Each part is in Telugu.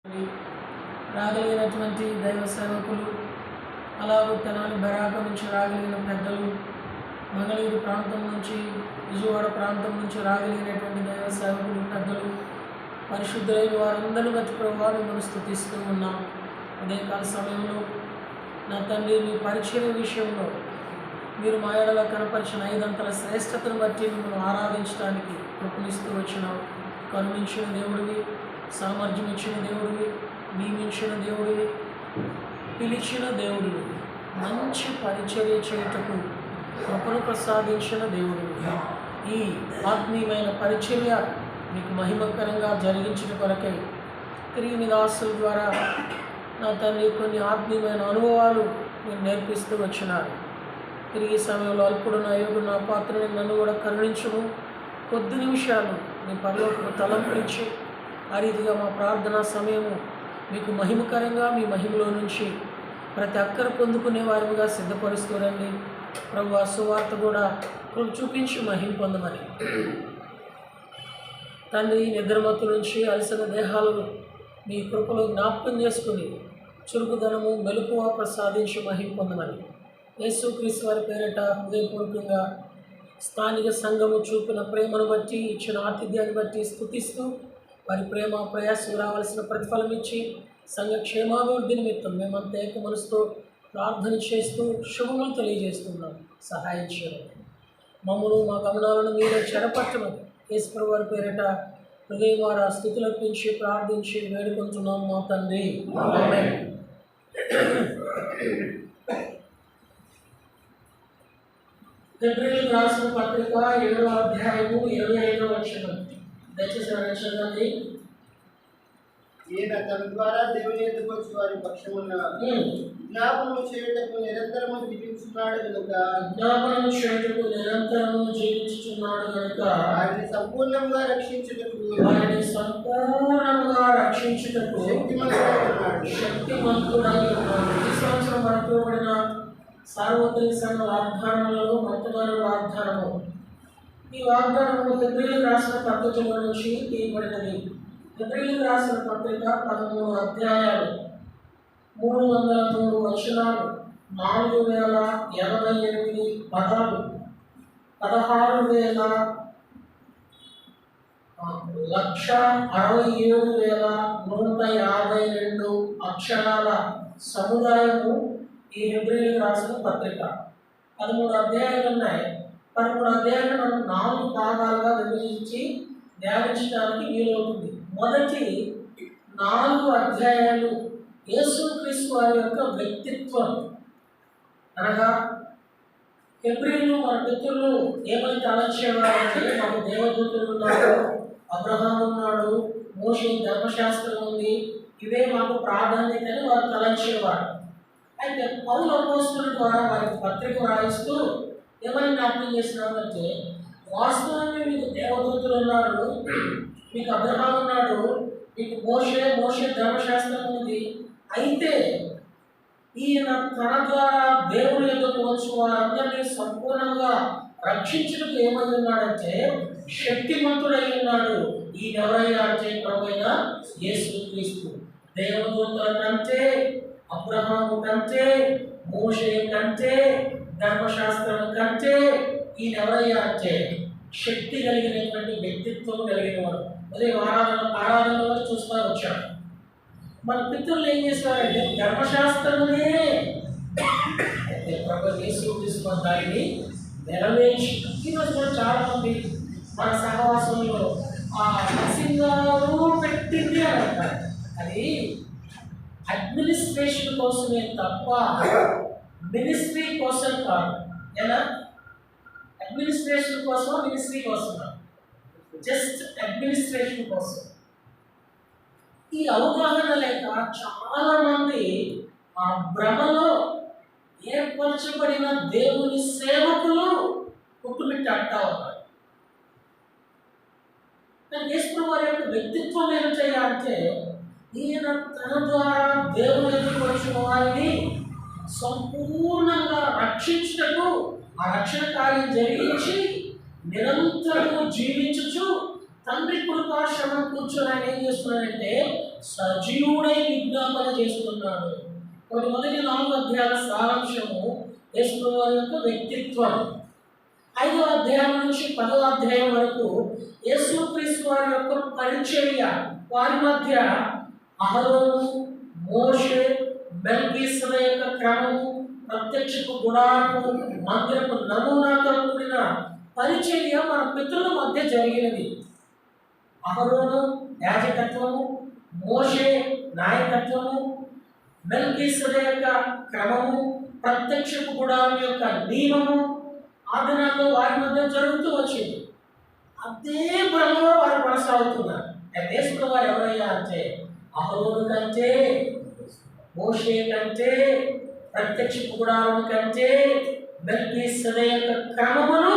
రాగలిగినటువంటి దైవ సేవకులు, అలాగే తెనాలి బరాక నుంచి రాగలిగిన పెద్దలు, మంగళగిరి ప్రాంతం నుంచి, విజయవాడ ప్రాంతం నుంచి రాగలిగినటువంటి దైవ సేవకులు, పెద్దలు, పరిశుద్ధులైన వారందరినీ బట్టి ప్రభువా మిమ్మల్ని స్తుతిస్తూ ఉన్నాం. ఉదయకాల సమయంలో నా తండ్రి, మీ పరిచయం విషయంలో మీరు మా ఎడల కనపరిచిన 5 అంతల శ్రేష్టతను బట్టి మిమ్మల్ని ఆరాధించడానికి కృపణిస్తూ వచ్చినావు. కరుణించిన దేవుడివి, సామర్థ్యం ఇచ్చిన దేవుడివి, నియమించిన దేవుడివి, పిలిచిన దేవుడివి, మంచి పరిచర్య చేయుటకు కృపను ప్రసాదించిన దేవుడివి. ఈ ఆత్మీయమైన పరిచర్య మీకు మహిమకరంగా జరిగించిన కొరకై తిరిగి మీ దాసుల ద్వారా నా తండ్రి కొన్ని ఆత్మీయమైన అనుభవాలు మీరు నేర్పిస్తూ వచ్చినారు. తిరిగి సమయంలో అల్పుడు నా యోగుడు నా పాత్రని నన్ను కూడా కరుణించుము. కొద్ది నిమిషాలు మీ పరలోకపు తలంపులిచ్చి ఆ రీతిగా మా ప్రార్థనా సమయము మీకు మహిమకరంగా మీ మహిమలో నుంచి ప్రతి అక్కర పొందుకునే వారిగా సిద్ధపరుస్తూ రండి ప్రభువా. సువార్త కూడా చూపించి మహిమ పొందమని తండ్రి, నిద్రమత్తు నుంచి అలసిన దేహాలను మీ కృపలో జ్ఞాపకం చేసుకుని చురుకుదనము మెలకువ ప్రసాదించి మహిమ పొందమని యేసుక్రీస్తు వారి పేరిట హృదయపూర్వకంగా స్థానిక సంఘము చూపిన ప్రేమను బట్టి, ఇచ్చిన ఆతిథ్యాన్ని బట్టి స్తుతిస్తూ వారి ప్రేమ ప్రయాసం రావాల్సిన ప్రతిఫలం ఇచ్చి సంఘ క్షేమాభివృద్ధి నిమిత్తం మేమంతా ఏక మనసుతో ప్రార్థన చేస్తూ శుభములు తెలియజేస్తున్నాం. సహాయం చేయండి. మమ్మల్ని మా గమనాలను మీరే చెరపట్టమని యేసుప్రభు వారి పేరిట హృదయం ద్వారా స్తుతులర్పించి ప్రార్థించి వేడుకుంటున్నాం మా తండ్రి. ఆమేన్. హెబ్రీయులకు రాసిన పత్రిక 7వ అధ్యాయము 25వ వచనం. దయచేసి చదవండి. ఈయన తన ద్వారా దేవుని ఎదుకు వచ్చి వారి పక్షమున జ్ఞాపనము చేయుటకు నిరంతరము జీవించున్నాడు కనుక ఆయన్ని సంపూర్ణంగా రక్షించుటకు శక్తిమంతుడై ఉన్నాడు. ఈ సంవత్సరం మనకోబడిన సార్వత్రిక సంఘ వాగ్దానములలో మొట్టమొదటి వాగ్దానము. ఈ వాగ్దానము హెబ్రీయులకు రాసిన పత్రికల నుంచి తీయబడినది. హెబ్రీయులకు రాసిన పత్రిక 13 అధ్యాయాలు, 303 వచనాలు, 4088 పదాలు, 16,67,152 అక్షరాల సముదాయము ఈ హెబ్రీయులకు రాసిన పత్రిక. 13 అధ్యాయాలు ఉన్నాయి. 13 అధ్యాయాలు మనం 4 భాగాలుగా విభజించి ధ్యానించడానికి వీలవుతుంది. మొదటి 4 అధ్యాయాలు యేసుక్రీస్తు వారి యొక్క వ్యక్తిత్వం, అనగా హెబ్రీయులు మన పితరులు ఏమని తలంచేవారంటే, మాకు దేవదూతలు ఉన్నారు, అబ్రహాం ఉన్నాడు, మోషే ధర్మశాస్త్రం ఉంది, ఇవే మాకు ప్రాధాన్యత అని వారు తలంచేవారు. అయితే పౌలు అపోస్తలుల ద్వారా వారికి పత్రిక రాయిస్తూ ఏమని జ్ఞాపకం చేసినారంటే, వాస్తవాన్ని మీకు దేవదూతలు ఉన్నారు, మీకు అబ్రహాం ఉన్నాడు, మీకు మోషే ధర్మశాస్త్రం ఉంది. అయితే ఈయన తన ద్వారా దేవుని ఎదుకు వచ్చి వారందరినీ సంపూర్ణంగా రక్షించుటకు ఏమై ఉన్నాడంటే శక్తిమంతుడై ఉన్నాడు. ఈయన ఎవరైనా అంటే ప్రభువైన యేసుక్రీస్తు. దేవదూతల కంటే, అబ్రహాము కంటే, మోషే కంటే, ధర్మశాస్త్రం కంటే ఈయన ఎవరయ్యా అంటే శక్తి కలిగినటువంటి వ్యక్తిత్వం కలిగిన వాడు. అదే ఆరాధనలో చూస్తూ వచ్చాడు. మన పితరులు ఏం చేశారంటే ధర్మశాస్త్రమే ప్రభువు యేసుక్రీస్తు దానిని నెరవేర్చి, ఈరోజు కూడా చాలా మంది మన సహవాసంలో నరసింగారు పెట్టింది అని అంటారు. అది అడ్మినిస్ట్రేషన్ కోసమే తప్ప మినిస్ట్రీ కోసం కాదు. ఎలా? అడ్మినిస్ట్రేషన్ కోసం, మినిస్ట్రీ కోసం, జస్ట్ అడ్మినిస్ట్రేషన్ కోసం. ఈ అవగాహన లేక చాలా మంది ఆ భ్రమలో ఏర్పరచబడిన దేవుని సేవకులు కుట్టుమిట్టి అంటా ఉన్నారు. యేసుప్రభు వారి యొక్క వ్యక్తిత్వం ఏమిటయ్యా అంటే, ఈయన తన ద్వారా దేవుని ఎదుకు వచ్చిన వారిని సంపూర్ణంగా రక్షించుటకు ఆ రక్షణ కార్యం జరిగించి నిరంతరము జీవించుచు తండ్రి కృపాశ్రమం కూర్చొని ఆయన ఏం చేస్తున్నాడంటే సజీవుడై విజ్ఞాపన చేస్తున్నాడు. మొదటి 4 అధ్యాయాల సారాంశము యేసుప్రభు వారి యొక్క వ్యక్తిత్వం. 5వ అధ్యాయం నుంచి 10వ అధ్యాయం వరకు యేసుక్రీస్తు వారి యొక్క పరిచర్య. వారి మధ్య అహరోను, మోషే, మెల్కీసెదెకు యొక్క క్రమము, ప్రత్యక్షపు గుడారము, మందిరపు నమూనాతో కూడిన పరిచర్య మన పితరుల మధ్య జరిగినది. అహరోను యాజకత్వము, మోషే నాయకత్వము, మెల్కీసెదెకు యొక్క క్రమము, ప్రత్యక్షపు గుడారం యొక్క నియమము ఆ దినాల్లో వారి మధ్య జరుగుతూ వచ్చింది. అదే భ్రమలో వారు కొనసాగుతున్నారు. యేసుప్రభు వారు ఎవరయ్యా అంటే అహరోను కంటే, మోషే కంటే, ప్రత్యక్షపు గుడారం కంటే, మెల్కీసెదెకు యొక్క క్రమమును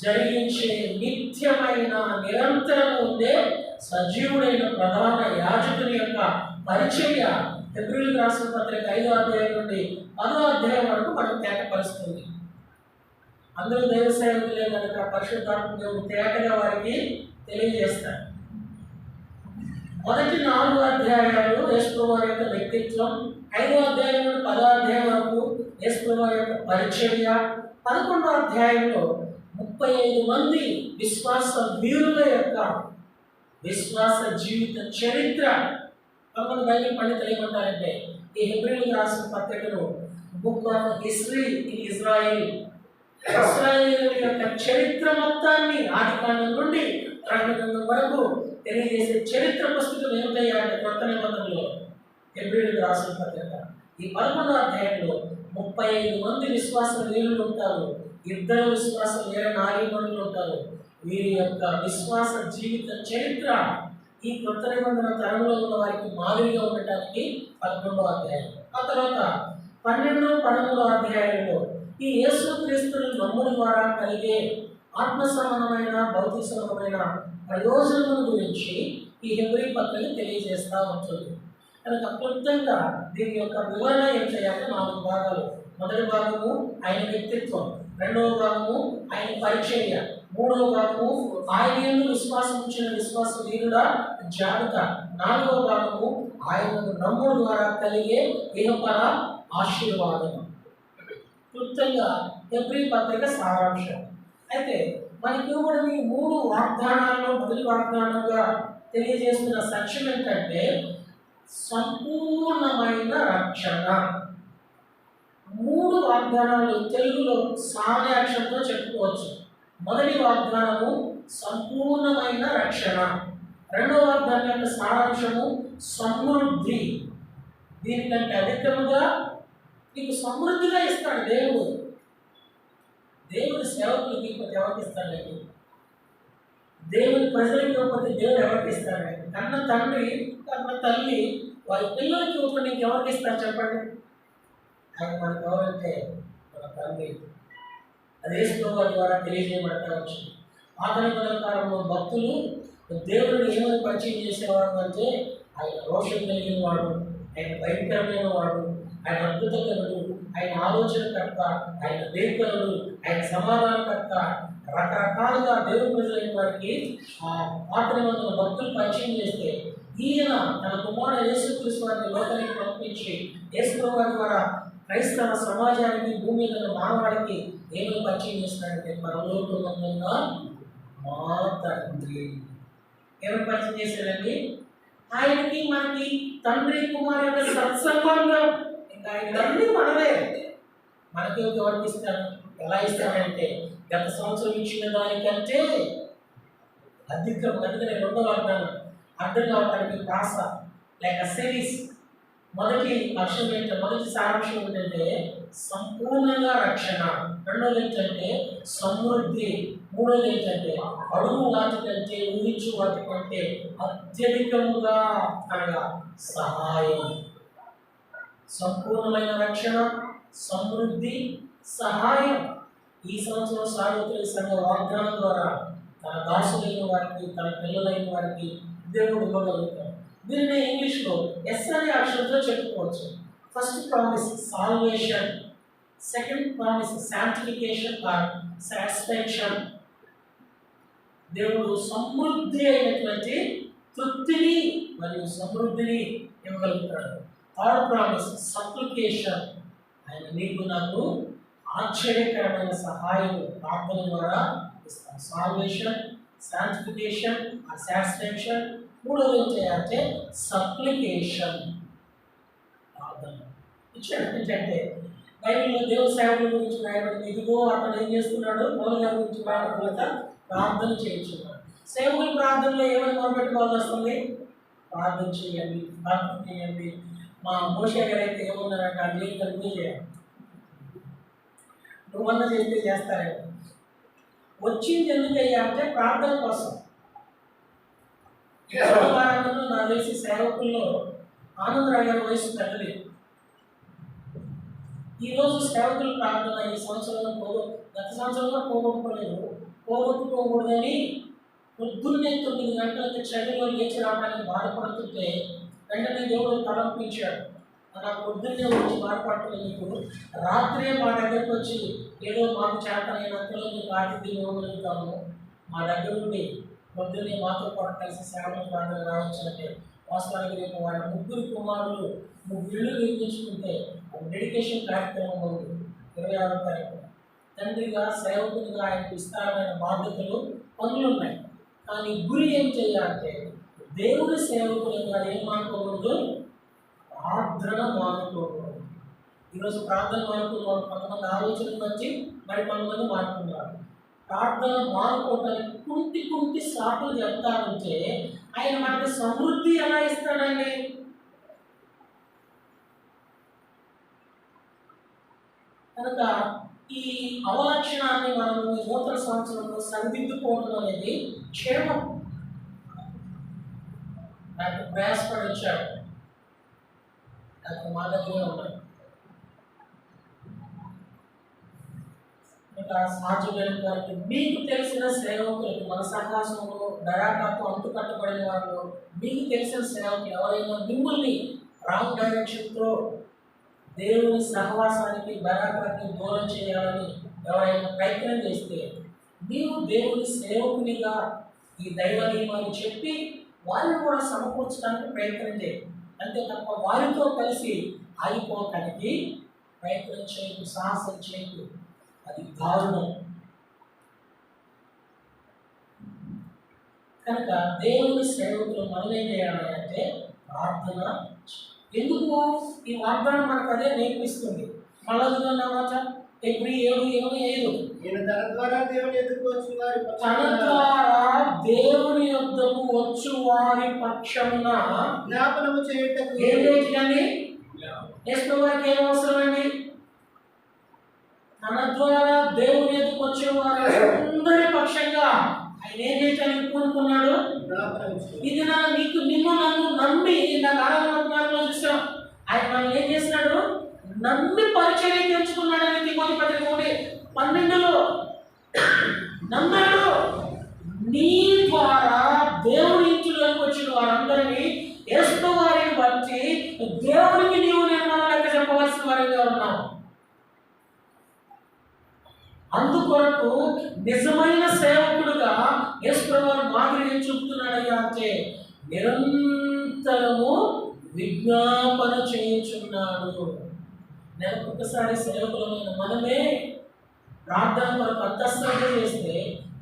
జరిగించే నిత్యమైన నిరంతరం ఉండే సజీవుడైన ప్రధాన యాజకుని యొక్క పరిచర్య హెబ్రీయులకు రాసిన పత్రిక 5వ అధ్యాయం నుండి 10వ అధ్యాయం వరకు మనకు తేటపరుస్తుంది. అందరూ దైవ సేవకులే కనుక పరిశుద్ధాత్మ దేవుడు తేటగా వారికి తెలియజేస్తాడు. మొదటి 4 అధ్యాయాలు యేసుప్రభు వారి యొక్క వ్యక్తిత్వం, 5వ అధ్యాయం నుండి 10వ అధ్యాయం వరకు యేసుప్రభు వారి యొక్క పరిచర్య, 11వ అధ్యాయంలో 35 మంది విశ్వాస వీరుల యొక్క విశ్వాస జీవిత చరిత్ర. కొంతమంది బైబిల్ పండితులు ఏమంటారంటే ఈ హెబ్రీయులకు రాసిన పత్రికను book of history in Israel, ఇశ్రాయేలు యొక్క చరిత్ర మొత్తాన్ని ఆదికాండం నుండి ప్రకటన వరకు తెలియజేసే చరిత్ర పుస్తకం ఏమిటయ్యా అంటే కొత్త నిబంధనలో హెబ్రీయులకు రాసిన పత్రిక. ఈ 11వ అధ్యాయంలో 35 మంది విశ్వాస వీరులు ఉంటారు, 2 విశ్వాస వీర నారీమణులు ఉంటారు. వీరి యొక్క విశ్వాస జీవిత చరిత్ర ఈ కొత్త నిబంధన తరంలో ఉన్న వారికి మాదిరిగా ఉండటానికి 11వ అధ్యాయం. ఆ తర్వాత 12, 13వ అధ్యాయంలో ఈ యేసుక్రీస్తుని నమ్ముడు ద్వారా కలిగే ఆత్మ సంబంధమైన భౌతిక సంబంధమైన ప్రయోజనం గురించి ఈ హెబ్రీ పత్రిక తెలియజేస్తూ ఉంటుంది. కనుక క్లుప్తంగా దీని యొక్క వివరణ ఏం చేయాలంటే 4 భాగాలు. మొదటి భాగము ఆయన వ్యక్తిత్వం, 2వ భాగము ఆయన పరిచర్య, 3వ భాగము ఆయన యందు విశ్వాసం ఉంచిన విశ్వాస వీరుల జాబితా, 4వ భాగము ఆయనను నమ్ముడు ద్వారా కలిగే ఇహపర ఆశీర్వాదం. క్లుప్తంగా హెబ్రీ పత్రిక సారాంశం. అయితే మనకి కూడా ఈ 3 వాగ్దానాల్లో మొదటి వాగ్దానంగా తెలియజేస్తున్న సత్యం ఏంటంటే సంపూర్ణమైన రక్షణ. 3 వాగ్దానాలు తెలుగులో సామాన్య అక్షరంతో చెప్పుకోవచ్చు. మొదటి వాగ్దానము సంపూర్ణమైన రక్షణ, 2వ వాగ్దానం యొక్క సారాంశము సమృద్ధి. దీనికంటే అధికముగా నీకు సమృద్ధిగా ఇస్తాడు దేవుడు. దేవుడి సేవకులకి ఎవరికి ఇస్తాడండి? దేవుని ప్రజలకి ఇవ్వకపోతే దేవుడు ఎవరికి ఇస్తాడండి? కన్న తండ్రి కన్న తల్లి వారి పిల్లలకి ఇవ్వకుండా నీకు ఎవరికి ఇస్తారు చెప్పండి? ఆయన మనకు ఎవరంటే మన తండ్రి. అది యేసుప్రభు ద్వారా తెలియజేయబడతా వచ్చింది. ఆధునిక కాలంలో భక్తులు దేవుడిని ఏమని పరిచయం చేసేవాడు అంటే ఆయన రోషం కలిగిన వాడు, ఆయన భయంకరమైన వాడు, ఆయన అద్భుతకరుడు, ఆయన ఆలోచనకర్త, ఆయన దేవకరుడు, ఆయన సమాధానకర్త, రకరకాలుగా దేవుని ప్రజలైన వారికి ఆ ఆత్మీయమైన భక్తులు పరిచయం చేస్తే ఈయన తన కుమారుడు యేసుక్రీస్తు వారిని లోకానికి పంపించి యేసుప్రభు వారి ద్వారా క్రైస్తవ సమాజానికి భూమి మీద మానవాడికి ఏమని పరిచయం చేస్తున్నాడంటే పరలోకమందున్న మా తండ్రి. ఏమని పరిచయం చేశాడండి? ఆయనకి మనకి తండ్రి కుమారు యొక్క సత్సంబంధం. ఇంకా ఆయన అన్నీ మనమే. మనకి ఎవరికి ఇస్తాడు? ఎలా ఇస్తాడంటే గత సంవత్సరం ఇచ్చిన దానికంటే అధికం. అందుకనే 2వ వాగ్దానం అర్థం కావడానికి ప్రాస లేక సిరీస్. మొదటి లక్ష్యం ఏంటంటే మొదటి సారాంశం ఏంటంటే సంపూర్ణంగా రక్షణ, 2వది ఏంటంటే సమృద్ధి, 3వది ఏంటంటే అడుగు వాటి కంటే ఊహించు వాటి కంటే అత్యధికముగా అనగా సహాయం. సంపూర్ణమైన రక్షణ, సమృద్ధి, సహాయం. ఈ సంవత్సరం సార్వత్రిక సంఘ వాగ్దానం ద్వారా తన దాసులైన వారికి, తన పిల్లలైన వారికి దేవుడు ఇవ్వగలుగుతాడు. దీనిని ఇంగ్లీష్లో ఎస్ అనే అక్షరంతో చెప్పుకోవచ్చు. First promise salvation, second promise sanctification or satisfaction. దేవుడు సమృద్ధి అయినటువంటి తృప్తిని మరియు సమృద్ధిని ఇవ్వగలుగుతాడు. Third promise supplication. ఆయన నీకు నాకు ఆశ్చర్యకరమైన సహాయం ప్రార్థన ద్వారా ఇస్తాడు. Salvation, sanctification, satisfaction. మూడోది ఏం చేయాలంటే సప్లికేషన్, ప్రార్థన ఇచ్చాడు. ఏంటంటే బైబిల్లో దేవుని సేవకుల గురించి రాయబడింది. ఇదిగో అతను ఏం చేస్తున్నాడు, పౌలు గురించి రాయబడిన ప్రార్థన చేయించున్నాడు. సేవకుల ప్రార్థనలో ఏమని మొదలుపెట్టుకోవాల్సి వస్తుంది? ప్రార్థన చేయండి, ప్రార్థన చేయండి. మా మోషే గారు అయితే ఏమన్నారంటే అది నువ్వు చేయాలి, నువ్వన్నా చేస్తే చేస్తారేమో. వచ్చింది ఎందుకయ్యా అంటే ప్రార్థన కోసం. వారంలో నాకు తెలిసి సేవకుల్లో ఆనందరావు గారి వయసు పెద్దది. ఈరోజు సేవకుల ప్రార్థన ఈ సంవత్సరంలో గత సంవత్సరంలో పోగొట్టుకోకూడదని పొద్దున్నే 9 గంటలకి చదిలో లేచి రావడానికి బాధపడుతుంటే వెంటనే దేవుడు తలంపించాడు. అలా పొద్దున్నే వచ్చి బాధపడుతున్న మీకు రాత్రే మా దగ్గరకు వచ్చి ఏదో మాకు చేతనైనంతలో మీకు ఆతిథ్యం ఇవ్వగలుగుతాము, మా దగ్గర ఉండి పొద్దున్నే మాతో పాటు కలిసి సేవల ప్రార్థన రావచ్చునంటే వాస్తవానికి రేపు వారి 3 కుమారులు 3 ఇళ్ళు నిర్మించుకుంటే డెడికేషన్ కార్యక్రమం ఉంది 26వ తారీఖు. తండ్రిగా సేవకునిగా ఆయనకు విస్తారమైన బాధ్యతలు, పనులు ఉన్నాయి. కానీ గురి ఏం చేయాలంటే దేవుని సేవకులుగా ఏం మానుకోకూడదు, ప్రార్థన మానుకోకూడదు. ఈరోజు ప్రార్థన మానుకున్న కొంతమంది ఆలోచనలు వచ్చి మరి కొంతమంది మానుకున్నారు. ప్రార్థన మానుకోవటానికి కుంటి సాకులు చెప్తా ఉంటే ఆయన మనకు సమృద్ధి ఎలా ఇస్తాడండి? కనుక ఈ అవలక్షణాన్ని మనం ఈ నూతన సంవత్సరంలో సరిదిద్దుకోవడం అనేది క్షేమం. నాకు ప్రయాసపడించాడు, నాకు మా దగ్గరే ఉన్నాడు. సాధ్యమైన వారికి మీకు తెలిసిన సేవకులకు మన సహవాసంలో దయాకాతో అంటుకట్టబడిన వాళ్ళు మీకు తెలిసిన సేవకులు ఎవరైనా మిమ్మల్ని రాంగ్ డైరెక్షన్తో దేవుని సహవాసానికి దయాకాకి దూరం చేయాలని ఎవరైనా ప్రయత్నం చేస్తే నీవు దేవుని సేవకునిగా ఈ దైవ నియమాన్ని చెప్పి వారిని కూడా సమకూర్చడానికి ప్రయత్నం చేయి. అంతే తప్ప వారితో కలిసి ఆగిపోవటానికి ప్రయత్నం చేయకు, సాహసం చేయకు. అది దారుణం. కనుక దేవుని సేవకులు మనం ఏం చేయాలి అంటే ప్రార్థన. ఎందుకు ఈ వాగ్దానం మనకు అదే నేర్పిస్తుంది. మళ్ళా మాట ఎప్పుడు 7:25 తన ద్వారా దేవుని యొద్దకు వచ్చు వారి పక్షమున జ్ఞాపనము చేయుటకు ఏం చేయాలి? యేసు వారికి ఏం అవసరం అండి? తన ద్వారా దేవుని ఎదుకు వచ్చే వారి అందరి పక్షంగా ఆయన ఏం చేయడానికి కోరుకున్నాడు? ఇది నిన్ను నన్ను నమ్మి నాకు ఆరాధన చూసాం. ఆయన మనం ఏం చేసినాడు? నమ్మి పరిచయం తెచ్చుకున్నాడని తిమోతి పత్రిక 1:12లో నమ్మాడు. నీ ద్వారా దేవుని ఇంటిలోకి వచ్చిన వారందరినీ యేసు వారిని బట్టి దేవునికి నీవు నిర్మాణం లెక్క చెప్పవలసిన వారిగా ఉన్నావు. అందుకొరకు నిజమైన సేవకుడుగా యేసు వారు మాదిరిగా చూపుతున్నాడు అంటే నిరంతరము విజ్ఞాపన చేయుచున్నాడు. నెలకొకసారి సేవకులమైన మనమే ప్రార్థన మనకు అంతఃశ్రద్ధ చేస్తే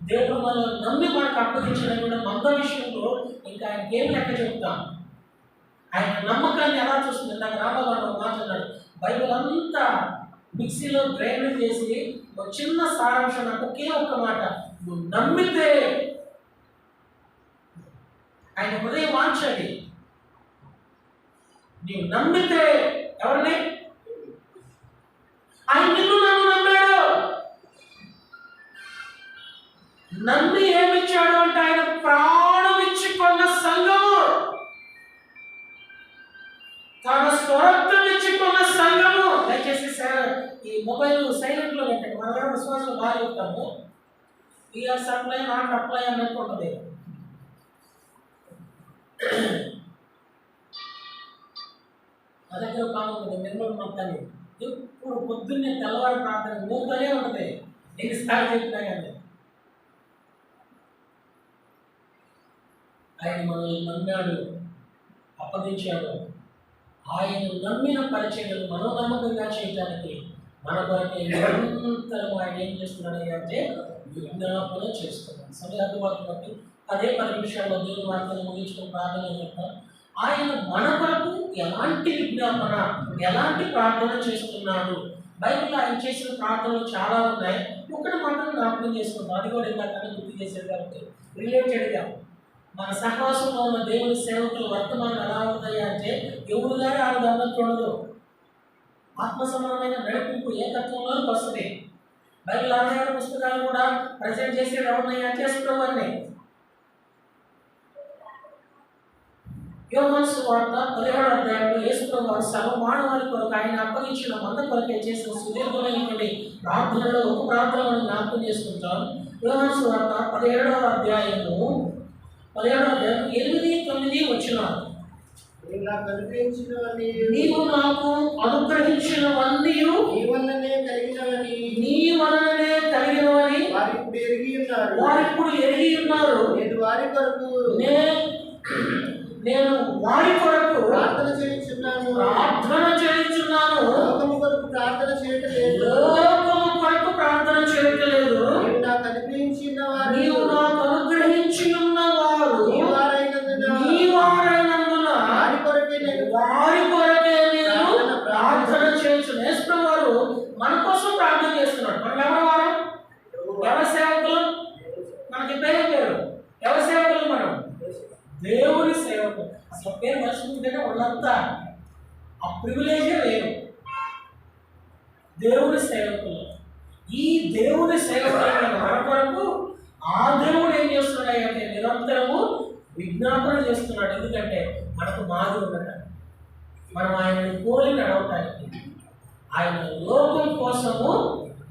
దేవుడు మనం నమ్మి మనకు అప్పగించిన కూడా మంద విషయంలో ఇంకా ఆయనకి ఏం లెక్క చెప్తాం. ఆయన నమ్మకాన్ని ఎలా చూస్తుంది? నాకు రామగారు మాట్లాడాడు. బైబిల్ అంతా మిక్సీలో గ్రైండ్ చేసి ఒక చిన్న సారాంశం నాకు ఒకే ఒక్క మాట, నువ్వు నమ్మితే. ఆయన హృదయం వాంఛది నీవు నమ్మితే. ఎవరిని? ఆయన నిన్ను నన్ను నమ్మాడు. నమ్మి ఏమిచ్చాడు అంటే ఆయన ప్రాణం ఇచ్చి కొన్న సంఘము, తన స్వరత్వం ఇచ్చి కొన్న సంఘము. దయచేసి ఈ మొబైల్ సైలెంట్ లో పెట్టండి. మన దగ్గర విశ్వాసం బాగా చెప్తాము. ఈఆర్ సప్లై నాట్ అప్లై అన్నట్టు ఉంటుంది. నా దగ్గర బాగుంటుంది నిర్మల్ మొత్తాన్ని ఎప్పుడు పొద్దున్నే తెల్లవారు ప్రార్థన మూతనే ఉంటుంది. ఎన్నిసార్లు చెప్పినా కానీ ఆయన మనల్ని నమ్మాడు, అప్పగించాడు. ఆయన నమ్మిన పరిచర్యలు మనోనమ్మకంగా చేయడానికి మన కొరకే నిరంతరం ఆయన ఏం చేస్తున్నాడు అంటే విజ్ఞాపన చేస్తున్నాడు. సమయాన్ని బట్టి 10 నిమిషాల్లో దేవుని వార్తలు ముగించుకుని ప్రార్థన చెప్తాం. ఆయన మన కొరకు ఎలాంటి విజ్ఞాపన, ఎలాంటి ప్రార్థన చేస్తున్నాడు. బైబిల్లో ఆయన చేసిన ప్రార్థనలు చాలా ఉన్నాయి. ఒకటి మాత్రం జ్ఞాపకం చేసుకుంటాం, అది కూడా ఇందాక గుర్తు చేసేది కాబట్టి రిలేటెడ్గా మన సహవాసంలో ఉన్న దేవుని సేవకులు వర్తమానం ఎలా ఉంటాయి అంటే ఎవరు గారి ఆ గమనం చూడదు. ఆత్మ సమానమైన నడిపింపు ఏకత్వంలోకి వస్తుంది. బైబిల్ 66 పుస్తకాలు కూడా ప్రజెంట్ చేసేది ఎవరినాయి అంటే యేసుప్రభువునే. యోహాను సువార్త 17వ అధ్యాయంలో యేసుప్రభువు సర్వమానవాళి కొరకు ఆయన అప్పగించిన మంద కొరకే చేసిన సుదీర్ఘమైనటువంటి ప్రార్థనలో ఒక ప్రార్థనను జ్ఞాపకం చేసుకుంటాం. యోహాను సువార్త 17వ అధ్యాయము 8, 9 వచనాలు. నీవు నాకు అనుగ్రహించినవన్నీ నీ వలననే కలిగినవని వారిప్పుడు ఎరిగి ఉన్నారు. నేను వారి కొరకు ప్రార్థన చేయుచున్నాను. లోకము కొరకు ప్రార్థన చేయట్లేదు. నీవు నాకు అనుగ్రహించి ఉన్నవారు నీ వారైనందున వారి కొరకే నేను ప్రార్థన చేయుచున్నాను. యేసుప్రభువు వారు మన కోసం ప్రార్థన చేస్తున్నాడు. మనం ఎవరు? ఎవరి సేవకులు? మనకి పేరు ఎవరి సేవకులు? మనం దేవుని సేవకులు. అసలు పేరు మర్చిపోతుంటే వాళ్ళంతా ఆ ప్రివిలేజే వేరు. దేవుని సేవకులు. ఈ దేవుని సేవకులైన మన కొరకు ఆ దేవుడు ఏం చేస్తున్నాడు అంటే నిరంతరము విజ్ఞాపన చేస్తున్నాడు. ఎందుకంటే మనకు మాది ఉండట, మనం ఆయనని పోలి నడవటానికి, ఆయన లోకం కోసము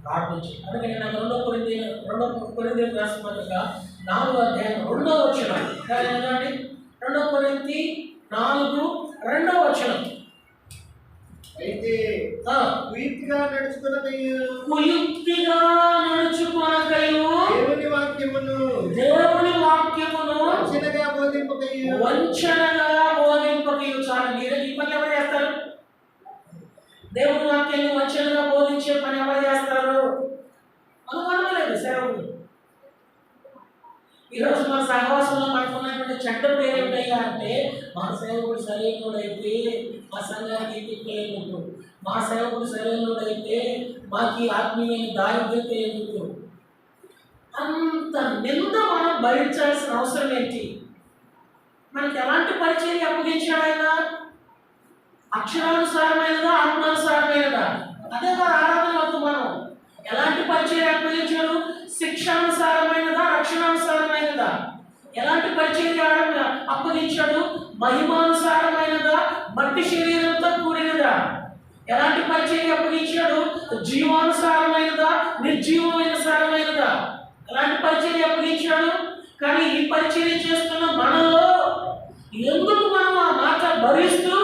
ప్రార్థించాలి. అందుకని నాకు 2 కొరింథీయులకు రాసిన పత్రిక 4వ అధ్యాయం 2వ వచనం. 2 కొరింథీ 4:2 వచనం. అయితే కుయుక్తిగా నడుచుకొనకయు దేవుని వాక్యమును వంచనగా బోధింపకయు. చాలా మీరు ఈ పని ఎవరు చేస్తారు? దేవుని వాక్యాన్ని వంచనగా బోధించే పని ఎవరు చేస్తారు? అనుమానం లేదు సేవకులు. ఈరోజు మన సహవాసంలో మనకు ఉన్నటువంటి చెడ్డ పేరు ఏమిటయ్యా అంటే మా సేవకుడు సరైనడైతే మా సంఘానికి ఎందుకు, మా సేవకుడు సరైనడైతే మాకు ఆత్మీయమైన దారిద్రత ఎందుకు, అంత నింద మనం భరించాల్సిన అవసరం ఏంటి? మనకి ఎలాంటి పరిచయం అప్పగించాడు ఆయన? అక్షరానుసారమైనదా, ఆత్మానుసారమైనదా? అదే మన ఆరాధన అవుతూ మనం ఎలాంటి పరిచయం అప్పగించాడు? శిక్షానుసారమైనదా, రక్షణానుసారమైనదా? ఎలాంటి పరిచయం అప్పగించాడు? మహిమానుసారమైనదా, మట్టి శరీరంతో కూడినదా? ఎలాంటి పరిచయం అప్పగించాడు? జీవానుసారమైనదా, నిర్జీవమైనదా? ఎలాంటి పరిచయం అప్పగించాడు? కానీ ఈ పరిచయం చేస్తున్న మనలో ఎందుకు మనం ఆ మాట భరిస్తూ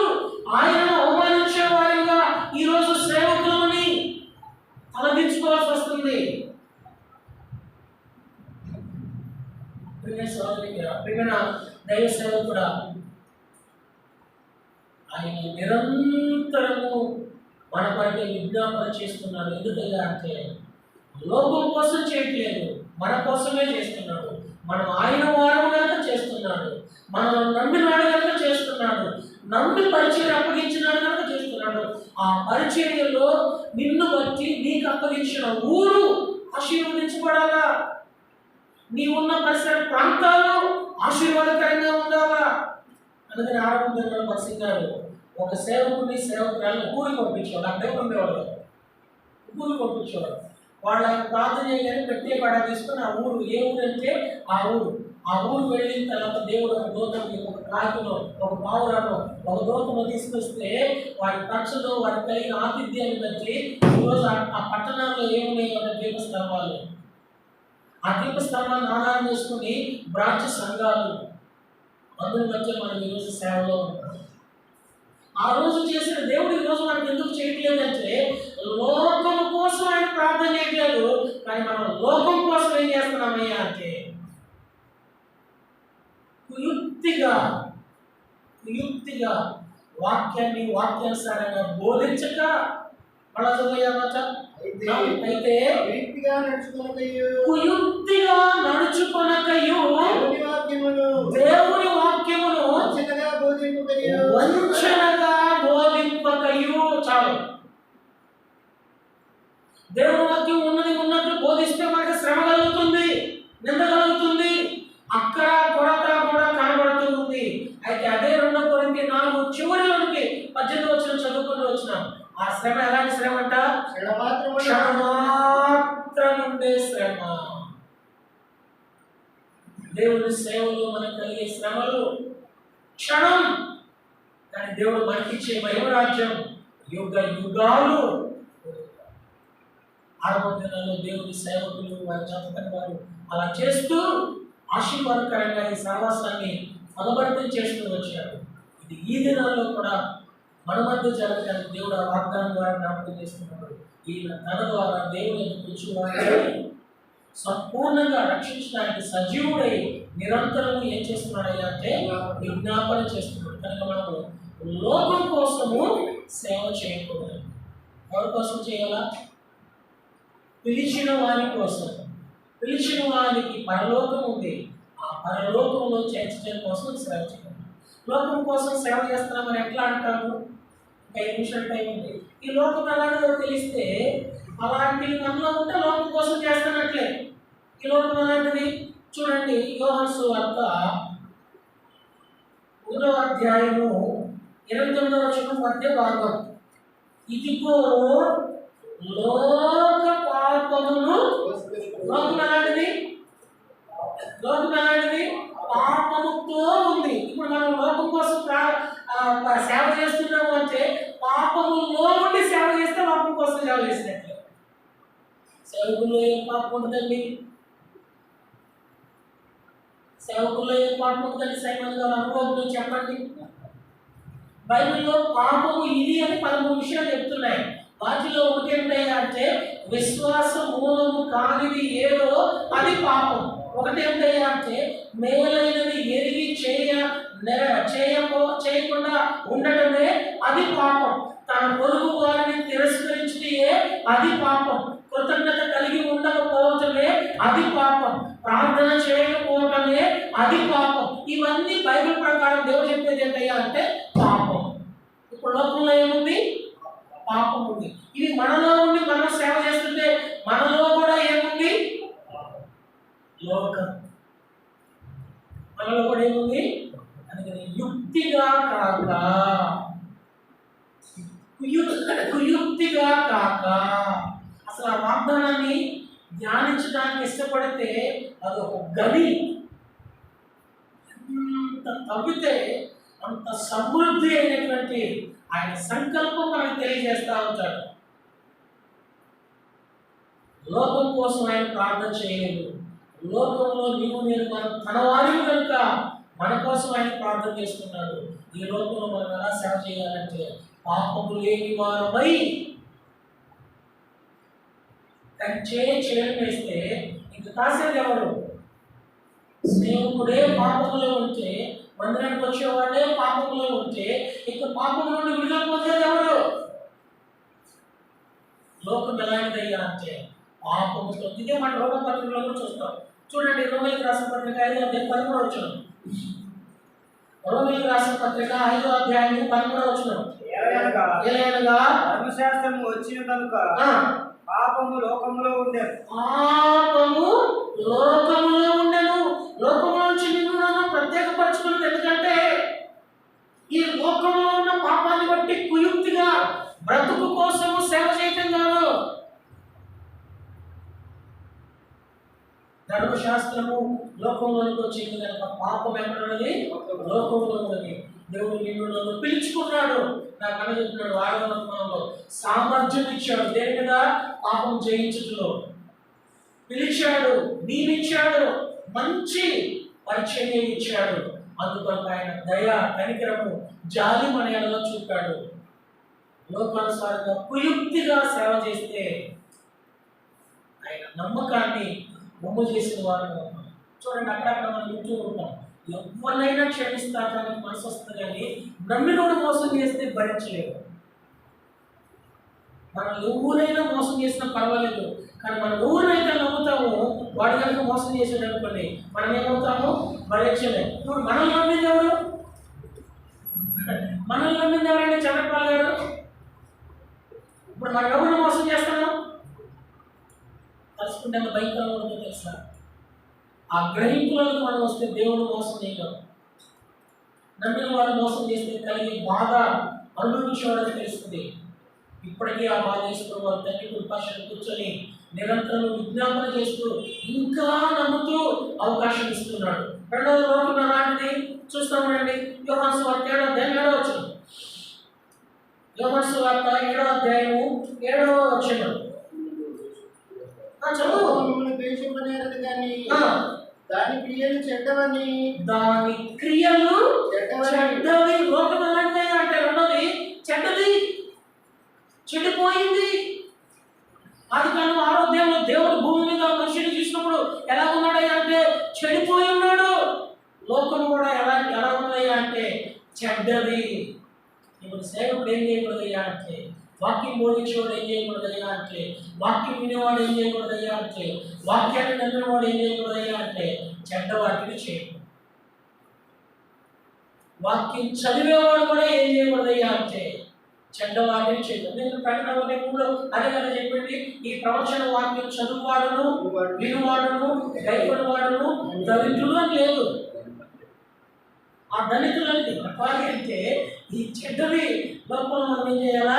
ఆయనను అవమానించే వారిగా ఈరోజు సేవకులని తలదించుకోవాల్సి వస్తుంది? ప్రియమైన దైవ సేవకుడా, ఆయన నిరంతరము మన పైకి విజ్ఞాపన చేస్తున్నాడు. ఎందుకయ్యా అంటే లోకం కోసం చేయట్లేదు, మన కోసమే చేస్తున్నాడు. మనం ఆయన వారం కనుక చేస్తున్నాడు, మనం నమ్మినాడు కనుక చేస్తున్నాడు, నమ్మి పరిచయం అప్పగించినాడు కనుక చేస్తున్నాడు. ఆ పరిచర్యలో నిన్ను బట్టి నీకు అప్పగించిన ఊరు ఆశీర్వదించబడాలా, నీ ఉన్న పరిసర ప్రాంతాలు ఆశీర్వాదకరంగా ఉండాలా. అందుకని ఆరంభంలో పరిస్థితున్నారు ఒక సేవకురాలను ఊరికి పంపించేవాడు. అక్కడే ఉండేవాడు, ఊరికి పంపించేవాడు. వాళ్ళు ఆయన ప్రార్థన చేయగానే పెట్టే పడా తీసుకొని ఆ ఊరు, ఏ ఊరు అంటే ఆ ఊరు వెళ్ళిన తర్వాత దేవుడు ఒక దూతని, ఒక కాకిలో, ఒక పావురాను, ఒక దూతను తీసుకొస్తే వారి ఖర్చులో వారికి కలిగిన ఆతిథ్యాన్ని బట్టి ఈరోజు ఆ పట్టణాల్లో ఏమున్నాయి అనే దీపస్తంభాలు, ఆ దీపస్తంభాన్ని ఆధారం చేసుకుని బ్రాంచ్ సంఘాలు, అందుని మధ్య మనం ఈరోజు సేవలో ఉంటాం. ఆ రోజు చేసిన దేవుడు ఈ రోజు మనకు ఎందుకు చేయట్లేదంటే లోకం కోసం ఆయన ప్రార్థన చేయట్లేదు, కానీ మనం లోకం కోసం ఏం చేస్తున్నామయ్యా అంటే కుయుక్తిగా వాక్యాన్ని వాక్యానుసారంగా బోధించక మళ్ళా చదివామాట. అయితే కుయుక్తిగా నడుచుకొనకయు దేవుని వాక్యమును వంచనగా బోధింపకయు. చాలు. దేవుని వాక్యం ఉన్నది ఉన్నట్లు బోధిస్తే మనకి శ్రమ కలుగుతుంది, నింద కలుగుతుంది, అక్కడ కొరత కూడా కనబడుతూ ఉంది. అయితే అదే 2 కొరింథీ 4 చివరిలోనికి 18 వచనం చదువుకుంటూ వచ్చినాం. ఆ శ్రమ ఎలాంటి శ్రమ అంట? క్షణమాత్రం ఉండే శ్రమ. దేవుని సేవలో మనకు కలిగే శ్రమలు క్షణం, కానీ దేవుడు మనకిచ్చే మహిమరాజ్యం యుగ యుగాలు. ఆరంభ దినాల్లో దేవుని సేవకులు వారి జాతకని వారు అలా చేస్తూ ఆశీర్వాదకరంగా ఈ సహవాసాన్ని ఫలభరితం చేస్తూ వచ్చారు. ఇది ఈ దినాల్లో కూడా మన మధ్య జరగడానికి దేవుడు ఆ వాగ్దానం ద్వారా జ్ఞాపకం చేస్తున్నాడు. ఈయన తన ద్వారా దేవుని కూర్చువాడిని సంపూర్ణంగా రక్షించడానికి సజీవుడై నిరంతరం ఏం చేస్తున్నాడయ్యా అంటే విజ్ఞాపన చేస్తున్నాడు. కనుక మనము లోకం కోసము సేవ చేయకూడదు. ఎవరి కోసం చేయాలా? పిలిచిన వారి కోసం. పిలిచిన వారికి పరలోకం ఉంది, ఆ పరలోకంలో చేర్చడం కోసం సేవ చేయాలి. లోకం కోసం సేవ చేస్తున్నామని ఎట్లా అంటాము? 5 నిమిషాల టైం ఉంది. ఈ లోకం ఎలాంటిదో తెలిస్తే అలాంటి మనలో ఉంటే లోకం కోసం చేస్తున్నట్లే. ఈ లోకం ఎలాంటిది చూడండి. యోహాను సువార్త 1వ అధ్యాయము 29వ వచనం మధ్య భాగం. ఇదిగో లోక పాపమును. లోకం ఎలాంటిది? పాపముతో ఉంది. ఇప్పుడు మనం లోకం కోసం సేవ చేస్తున్నాము అంటే పాపములో ఉండి సేవ చేస్తే లోకం కోసం సేవ చేసినట్లే. సేవకుల్లో ఏం పాపం ఉంటుందండి? సేవకుల్లో ఏం పాపం ఉంటుందండి? సైమన్ గారు అనుభవంతో చెప్పండి. బైబిల్లో పాపము ఇది అని 13 విషయాలు చెప్తున్నాయి. వాటిలో ఒకటి ఏంటయ్యా అంటే విశ్వాస మూలము కానిది ఏదో అది పాపం. ఒకటి ఏంటయ్యా అంటే మేలైనది ఎరిగి చేయకుండా ఉండటమే అది పాపం. తన పొరుగు వారిని తిరస్కరించితే అది పాపం. కృతజ్ఞత కలిగి ఉండకపోవటమే అది పాపం. ప్రార్థన చేయకపోవటమే అది పాపం. ఇవన్నీ బైబిల్ ప్రకారం దేవుడు చెప్పేది ఏంటయ్యా అంటే పాపం. ఇప్పుడు లోకంలో ఏముంది? పాపం ఉంది. ఇది మనలో ఉండి మనం సేవ చేస్తుంటే మనలో కూడా ఏముంది? లోకం. మనలో కూడా ఏముంది? అందుకని కుయుక్తిగా కాక అసలు ఆ వాగ్దానాన్ని ధ్యానించడానికి ఇష్టపడితే అదొక గని. ఎంత తవ్వితే అంత సమృద్ధి అయినటువంటి ఆయన సంకల్పం మనకు తెలియజేస్తా ఉంటాడు. లోకం కోసం ఆయన ప్రార్థన చేయలేదు. లోకంలో నేను మనం తన వారి కనుక మన కోసం ఆయన ప్రార్థన చేస్తున్నాడు. ఈ లోకంలో మనం ఎలా సేవ చేయాలంటే పాపము లేని వారమై కంచే చేయడం వేస్తే ఇంక కాసేది ఎవరు? స్నేహితుడే పాపములో ఉంటే, మందిరానికి వచ్చేవాడే పాపములో ఉంటే ఇక పాపం నుండి విడుదల పొందేది ఎవరు? లోకం ఎలాంటిదయ్యా అంటే పాపముతో. ఇదే మన రోమ పత్రికలో చూస్తాం. చూడండి, రోమిలకు రాసిన పత్రిక 5వ అధ్యాయం 13వ వచనం. రోమిలకు రాసిన పత్రిక 5వ అధ్యాయం 13వ వచనం. ఏలయనగా ధర్మశాస్త్రము వచ్చిన కనుక పాపము లోకములో ఉండేది. పాపము లోకములో ఉండెను. లోకములో నుంచి నిన్ను నన్ను ప్రత్యేకపరచుకున్నది. ఎందుకంటే ఈ లోకంలో ఉన్న పాపాన్ని బట్టి కుయుక్తిగా బ్రతుకు కోసము సేవ చేయటం కాదు. ధర్మశాస్త్రము లోకంలోనికి వచ్చింది కనుక పాపం ఎక్కడున్నది? లోకంలో ఉన్నది. దేవుడు నిన్ను నన్ను పిలుచుకున్నాడు. నాకు అన్న చెప్తున్నాడు, 6వ వచనంలో సామర్థ్యం ఇచ్చాడు. దేని మీద? పాపం జయించటంలో పిలిచాడు, నియమించాడు, మంచి పరిచర్య ఇచ్చాడు. అందుకని ఆయన దయ, కనికరము, జాలి మన ఎడలో చూపాడు. లోకానుసారంగా కుయుక్తిగా సేవ చేస్తే ఆయన నమ్మకాన్ని బొమ్మ చేసిన వారు. చూడండి, అక్కడక్కడ మనం వింటూ ఉంటాం. ఎవరినైనా క్షమిస్తారని మనసు వస్తుంది కానీ నమ్మినోడు మోసం చేస్తే భరించలేదు. మనం ఎవరైనా మోసం చేసినా పర్వాలేదు, కానీ మనం ఎవరైతే నమ్ముతామో వాడు కనుక మోసం చేసాడు అనుకోండి, మనం ఏమవుతామో భరించలేదు. ఇప్పుడు మనల్ని నమ్మింది ఎవరు? మనల్ని నమ్మింది ఎవరైనా చంద్రపాల్. ఇప్పుడు మనం ఎవరు మోసం చేస్తున్నాం తలుసుకుంటే భయంకరంగా ఉందో తెలుసా? ఆ గ్రహింపులకు మనం వస్తే దేవుడు మోసం చేయగలం. నమ్మిన వాడు మోసం చేస్తే కలిగే బాధ అనుభవించేవాడని తెలుస్తుంది. ఇప్పటికీ ఆ బాధ చేసుకున్న వారు తండ్రి కృపాశను కూర్చొని నిరంతరం విజ్ఞాపన చేస్తూ ఇంకా నమ్ముతూ అవకాశం ఇస్తున్నాడు. రెండవ లోకం నాటిది చూస్తామండి. యోహాను సువార్త 7వ అధ్యాయం 7వ వచనం. యోహాను సువార్త 7వ అధ్యాయము 7వ వచనం. దాని క్రియలు చెడ్డవని, దాని క్రియలు చెడ్డవి. లోకం అంటే రెండోది చెడ్డది, చెడిపోయింది. అది కానీ ఆరోగ్యంలో దేవుడు భూమి మీద మనిషిని చూసినప్పుడు ఎలా ఉన్నాడయ్యా అంటే చెడిపోయి ఉన్నాడు. లోకం కూడా ఎలా ఉన్నాయా అంటే చెడ్డది. ఇప్పుడు సేవకుడు ఏం చేయకూడదయ్యా అంటే, వాక్యం బోధించేవాడు ఏం చేయకూడదయ్యా అంటే, వాక్యం వినేవాడు ఏం చేయకూడదయ్యా అంటే, వాక్యాన్ని నమ్మినవాడు ఏం చేయకూడదయ్యా అంటే చెడ్డ వాటిని చేయకూడదు. వాక్యం చదివేవాడు కూడా ఏం చేయకూడదయ్యా అంటే చెడ్డ వాటిని చేయకూడదు. నేను ప్రకటన 1:3 అదే కదా చెప్పింది, ఈ ప్రవచన వాక్యం చదువువాడును వినువాడును భయపడివాడును దరిద్రులు అని లేదు. ఆ దళితులని అంటే ఈ చెడ్డవి లోపల మనం ఏం చేయాలా?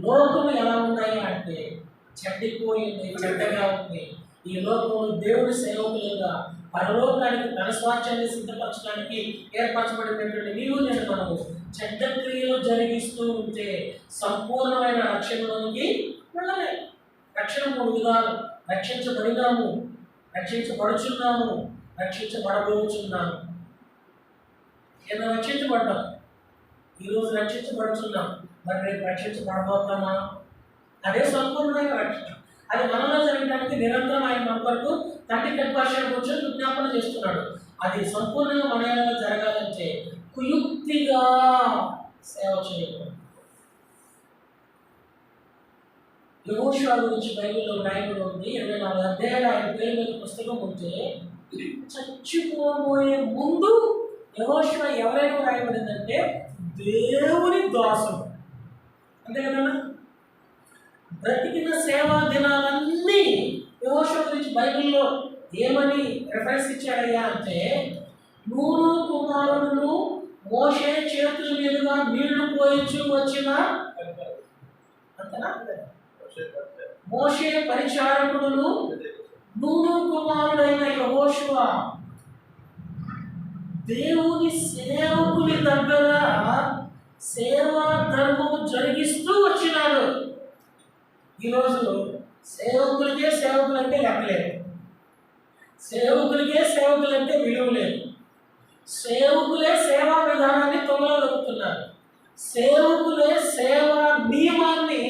లోకం ఎలా ఉన్నాయి అంటే చెడ్డిపోయింది, చెడ్డగా ఉంది. ఈ లోకంలో దేవుడి సేవకులుగా పరలోకానికి తన స్వాచ్యాన్ని సిద్ధపరచడానికి ఏర్పరచబడినటువంటి నీవు నేను మనము చెడ్డ క్రియలు జరిగిస్తూ ఉంటే సంపూర్ణమైన రక్షణలోనికి వెళ్ళలేదు. రక్షణ 3 విధాలు: రక్షించబడినాము, రక్షించబడుచున్నాము, రక్షించబడబోచున్నాము. ఏదో రక్షించబడ్డాం, ఈరోజు రక్షించబడుచున్నాం, మరి రేపు రక్షించబడబోతామా? అదే సంపూర్ణమైన రక్షణ. అది మనలో జరగడానికి నిరంతరం ఆయన మన వరకు తండ్రి కృపాశను కూర్చొని విజ్ఞాపన చేస్తున్నాడు. అది సంపూర్ణంగా మన జరగాలంటే కుయుక్తిగా సేవ చేయకూడదు. యెహోషువ గురించి బైబిల్లో రాయబడి ఉంది. 24 అధ్యాయాలు ఆయన పేరు మీద పుస్తకం ఉంటే చచ్చిపోబోయే ముందు యెహోషువ ఎవరైనా రాయబడిందంటే దేవుని దాసుడు, అంతే కదా. బ్రతికిన సేవా దినాలన్నీ యెహోషువ గురించి బైబిల్లో ఏమని రెఫరెన్స్ ఇచ్చాడయ్యా అంటే, నూను కుమారుడును మోషే చేతుల మీదుగా నీళ్లు పోయించు వచ్చిన అంతేనా, మోషే పరిచారకుడును నూను కుమారుడైన యెహోషువ దేవుని సేవకుని దగ్గర సేవా ధర్మము జరిగిస్తూ వచ్చినాడు. ఈరోజు సేవకులకే సేవకులంటే లెక్కలేదు, సేవకులకే సేవకులంటే విలువ లేదు. సేవకులే సేవా విధానాన్ని తొంగలుతున్నారు. సేవకులే సేవా నియమాన్ని,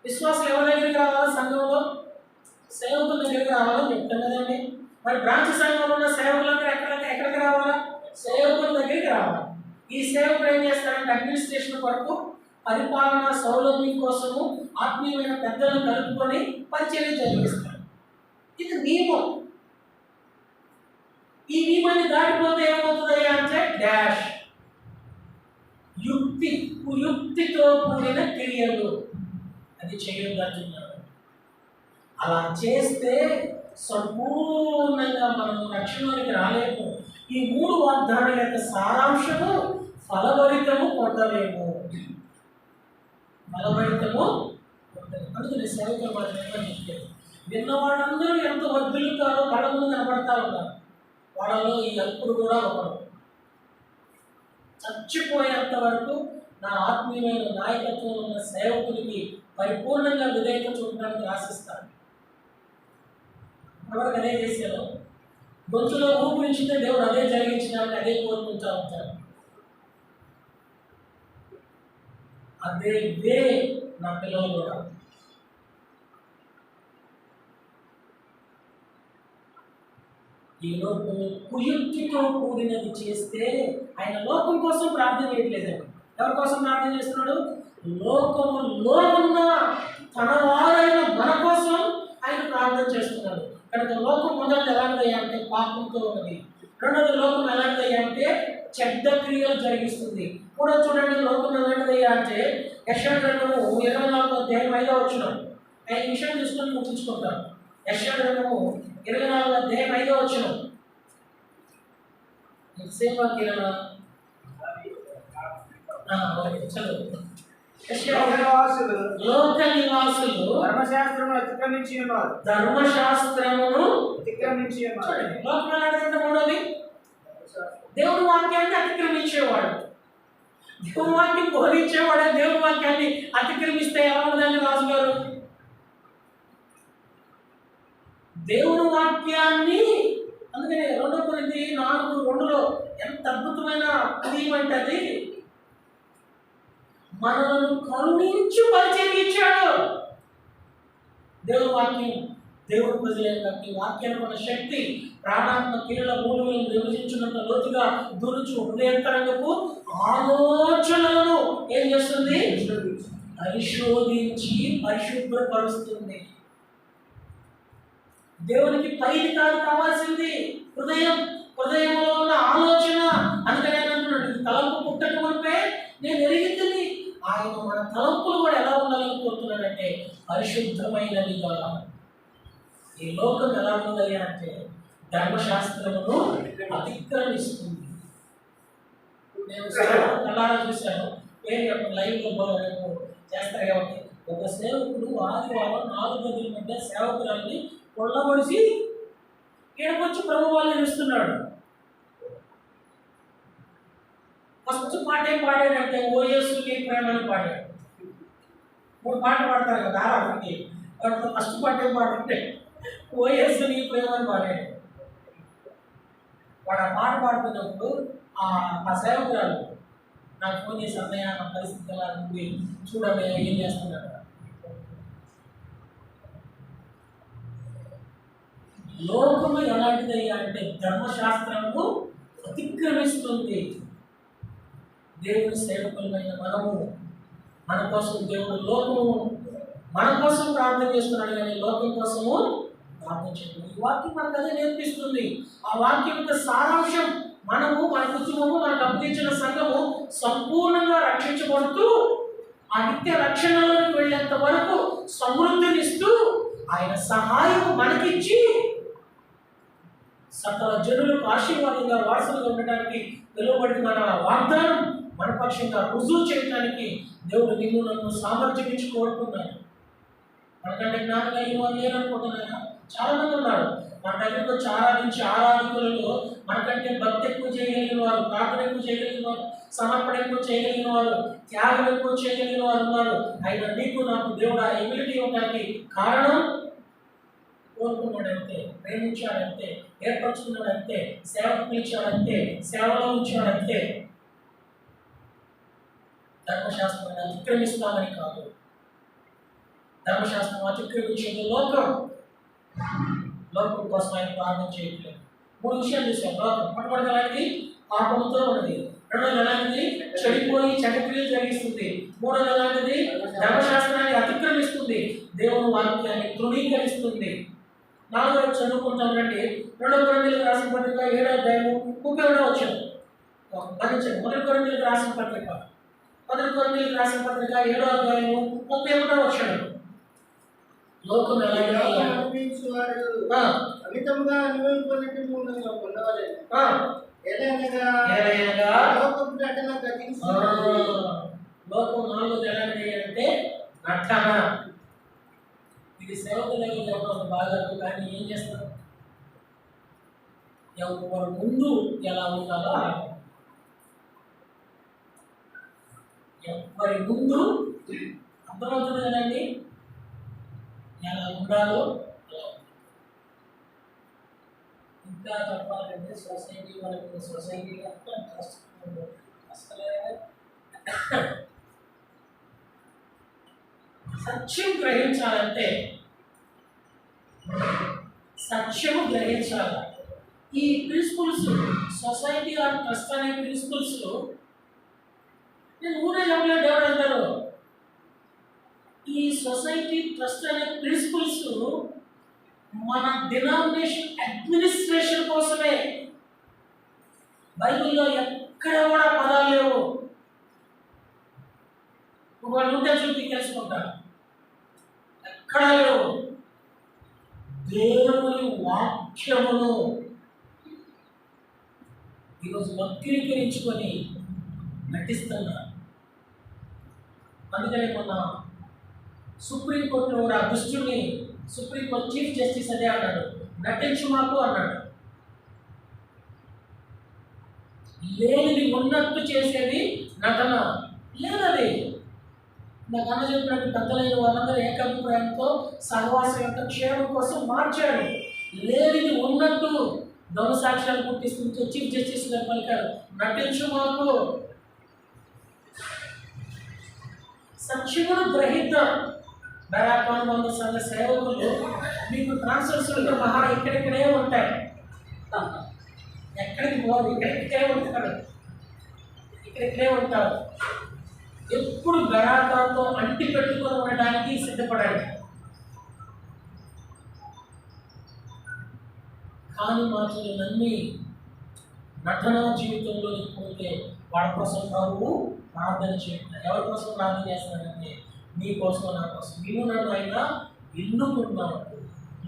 విశ్వాసం ఎవరి దగ్గరికి రావాలా? సంఘంలో సేవకుల దగ్గరికి రావాలని చెప్తాను కదండి. మరి బ్రాంచ్ సంఘంలో ఉన్న సేవకులందరూ ఎక్కడికి రావాలా? సేవకుల దగ్గరికి రావాలి. ఈ సేవకులు ఏం చేస్తారంటే అడ్మినిస్ట్రేషన్ కొరకు, పరిపాలన సౌలభ్యం కోసము ఆత్మీయమైన పెద్దలను కలుపుకొని పరిచర్య జరిగిస్తారు. ఇది నియమం. ఈ నియమాన్ని దాటిపోతే ఏమవుతుంది అంటే డాష్ కుయుక్తితో కూడిన క్రియలు అది చేయొద్దంటున్నాడు. అలా చేస్తే సంపూర్ణంగా మనం రక్షణలోనికి రాలేము. ఈ 3 వాగ్దానాల యొక్క సారాంశము ఫలభరితము పొందలేము. ఫలభరితము అందుకని సేవకులు మాత్రమే చెప్పారు. విన్నవాళ్ళందరూ ఎంత వర్ధిల్లుతారో కళ్ళ ముందు కనబడతా ఉన్నారు. వాళ్ళలో ఈ అల్పుడు కూడా ఒకడు. చచ్చిపోయేంత వరకు నా ఆత్మీయమైన నాయకత్వం ఉన్న సేవకుడికి పరిపూర్ణంగా విధేయత చూపడానికి ఆశిస్తాను. ఎవరికి అదే చేశారు. గొంతులో ఊపిరించితే దేవుడు అదే జరిగించడానికి అదే కోరుకుంటూ ఉంటారు. అదే వే నా పిల్లలు కూడా ఈ లోకం కుయుక్తితో కూడినది చేస్తే ఆయన లోకం కోసం ప్రార్థన చేయట్లేదండి. ఎవరి కోసం ప్రార్థన చేస్తున్నాడు? లోకములో ఉన్న తన వారైన మన కోసం ఆయన ప్రార్థన చేస్తున్నాడు. కనుక లోకం మొదటి ఎలాంటిది అంటే పాపంతో ఉన్నది. రెండోది లోకం ఎలాంటిది అంటే చెడ్డ క్రియలు జరిగిస్తుంది. కూడా చూడండి, లోకం ఎలాంటిది అంటే యెషయా గ్రంథము 24వ అధ్యాయం 5వ వచనం. 5 నిమిషాలు తీసుకొని ముగించుకుంటాం. యెషయా గ్రంథము 24వ అధ్యాయం 5వ వచనం. సేమ్ వాక్యం చదువు. లోక నివాసులు ధర్మశాస్త్రమును అతిక్రమించి ఉన్నారు. ధర్మశాస్త్రమును అతిక్రమించి ఉన్నారు. లోకం ఎలాంటిదంటే మూడోది దేవుని వాక్యాన్ని అతిక్రమించేవాడు. దేవుని వాక్యం బోధించేవాడే దేవుని వాక్యాన్ని అతిక్రమిస్తే ఎలా ఉందని రాజుగారు దేవుని వాక్యాన్ని. అందుకని 2 కొరింథీ 4:2లో ఎంత అద్భుతమైన పదం అంటే అది మనల్ని కరుణించి పరిచయం ఇచ్చాడు. దేవుని వాక్యం, దేవుని ప్రజలకి వాక్యానికి ఉన్న శక్తి ప్రాణాత్మ కీళ్ళ మూలుగులను విభజించినంత లోతుగా దురుచు హృదయంతరంగపు ఆలోచనలను ఏం చేస్తుంది? పరిశోధించి పరిశుభ్రపరుస్తుంది. దేవునికి పైది కాదు కావాల్సింది, హృదయంలో ఉన్న ఆలోచన. అందుకనే అంటున్నాడు, తలంపు పుట్టక మునిపే నేను ఎరిగిద్దని. ఆయన మన తలంపులు కూడా ఎలా ఉండాలని కోరుతున్నాడంటే పరిశుద్ధమైనదిగా. ఈ లోకం ఎలా ఉందని అంటే ధర్మశాస్త్రమును అతిక్రమిస్తుంది. నేను ఎలా చూశాను, లైవ్లో చేస్తారు కాబట్టి ఒక సేవకుడు ఆదివారం 4 గదుల మధ్య సేవకురాన్ని కొల్లబడిసి ఈడకొచ్చి ప్రభు వాళ్ళు నిలుస్తున్నాడు. ఫస్ట్ పాట ఏం పాడాడంటే ఓ యేసు నీ ప్రేమని పాడాడు. 3 పాటలు పాడతారు కదా ఆరాధనకి. వాటిలో ఫస్ట్ పాట ఏం పాడంటే ఓ యేసు నీ ప్రేమని పాడాడు. వాడు ఆ పాట పాడుతున్నప్పుడు ఆ సేవకురాలు నాకు ఫోన్ చేసి అన్నయ్య నా పరిస్థితి ఎలా ఉంది చూడమే ఏం చేస్తున్నాడు. లోకము ఎలాంటిది అంటే ధర్మశాస్త్రము అతిక్రమిస్తుంది. దేవుని సేవకులమైన మనము మన కోసం దేవుడు లోకము మన కోసం ప్రార్థన చేస్తున్నాడు కానీ లోకం కోసము ప్రార్థన చేయడం. ఈ వాక్యం మనకు అదే నేర్పిస్తుంది. ఆ వాక్యం యొక్క సారాంశం మనము, మన కుటుంబము, మనకు అప్పగించిన సంఘము సంపూర్ణంగా రక్షించబడుతూ ఆ నిత్య రక్షణలోకి వెళ్ళేంత వరకు సమృద్ధినిస్తూ ఆయన సహాయం మనకిచ్చి సకల జనులకు ఆశీర్వాదంగా వారసులుగా ఉండడానికి పిలువబడి మన వాగ్దానం మన పక్షంగా రుజువు చేయడానికి దేవుడు నిన్ను నన్ను సామర్థ్యం ఇచ్చి కోరుకున్నాడు. మనకంటే జ్ఞానం కలిగిన వాళ్ళు లేరనుకుంటున్నారా? చాలా మంది ఉన్నారు. మన దగ్గరకు వచ్చి ఆరాధించి ఆరాధకులలో మనకంటే భక్తి ఎక్కువ చేయగలిగిన వారు, ప్రార్థన ఎక్కువ చేయగలిగిన వారు, సమర్పణ ఎక్కువ చేయగలిగిన వారు, త్యాగం ఎక్కువ చేయగలిగిన వారు ఉన్నారు. అయినా నీకు నాకు దేవుడు ఆ ఎబిలిటీ ఇవ్వడానికి కారణం కోరుకున్నాడంతే, ప్రేమించాడంతే, ఏర్పరచుకున్నాడంతే, సేవకు పిలిచాడంతే, సేవలో ఉంచాడంతే. ధర్మశాస్త్రాన్ని అతిక్రమిస్తామని కాదు. ధర్మశాస్త్రం అతిక్రమించేది లోకం. లోకం కోసం ఆయన ప్రార్థన చేయట్లేదు. 3 విషయాలు చూసాం. లోకం మొట్టమొదటి ఎలాంటిది? పాపముతో ఉన్నది. రెండోది ఎలాంటిది? చెడిపోయి చెడ్డక్రియలు జరిగిస్తుంది. మూడోది ఎలాంటిది? ధర్మశాస్త్రాన్ని అతిక్రమిస్తుంది, దేవుని వాక్యాన్ని తృణీకరిస్తుంది. 4వ చదువుకుంటాం రండి. 2 కొరింథీయులకు రాసిన పత్రిక 7వ అధ్యాయము 31వ వచనం. గమనించండి. 1 కొరింథీయులకు రాసిన పత్రిక 7వ అధ్యాయము 31వ వచనం. లోకం అమితముగా అనుభవించినట్టు పొందవలేదు. లోకం 4 ఎలాంటిది అంటే నటన. ఇది సేవకులకు చెప్పడం బాగా, కానీ ఏం చేస్తారు? ఎవరు ముందు ఎలా ఉండాలో ఎవరి ముందు అర్థమవుతుంది కదండి, ఎలా ఉండాలో అలా. ఇంకా చెప్పాలంటే సొసైటీ వాళ్ళకి సొసైటీ అసలే సత్యం గ్రహించాలంటే సత్యము గ్రహించాలి. ఈ ప్రిన్సిపల్స్ సొసైటీ ఆర్ ట్రస్ట్ అనే ప్రిన్సిపల్స్ నేను ఊరే చెప్పలేదు ఎవరు అంటారు. ఈ సొసైటీ ట్రస్ట్ అనే ప్రిన్సిపల్స్ మన డినామినేషన్ అడ్మినిస్ట్రేషన్ కోసమే. బైబిల్లో ఎక్కడ కూడా పదాలు లేవు. వాళ్ళు ఉంటే చూపి తెలుసుకుంటారు, ఎక్కడా లేవు. దేవుని వాక్యమును ఈరోజు వక్రీకరించుకొని నటిస్తున్నారు. అందుకని మొన్న సుప్రీంకోర్టులో కూడా దుష్టుని సుప్రీంకోర్టు చీఫ్ జస్టిస్ అదే అన్నాడు, నటించు మాకు అన్నాడు. లేనిది ఉన్నట్టు చేసేది నటన లేదది. నాకు అన్న చెప్పినట్టు పెద్దలైన వాళ్ళందరూ ఏకాభిప్రాయంతో సహవాసం యొక్క క్షేమం కోసం మార్చాడు. లేనిది ఉన్నట్టు దొంగ సాక్ష్యాలు పుట్టిస్తుంటే చీఫ్ జస్టిస్ గారు పలికారు, నటించు మాకు. సత్యమును గ్రహిద్దాం. బరాకానుబంధ సంఘ సేవకులు మీకు ట్రాన్స్ఫర్స్ మహా ఇక్కడిక్కడే ఉంటాయి, ఎక్కడికి పోదు, ఇక్కడిక్కడే ఉంటాడు, ఇక్కడిక్కడే ఉంటారు. ఎప్పుడు బరాకాతో అంటి పెట్టుకొని ఉండడానికి సిద్ధపడాలి. కాని మాటలు నమ్మి నటన జీవితంలో పోతే వాళ్ళ కోసం ప్రభువు ప్రార్థన చేస్తున్నారు. ఎవరి కోసం ప్రార్థన చేస్తున్నారంటే నీ కోసం, నా కోసం. నేను నన్ను ఆయన ఎన్నుకున్నాను.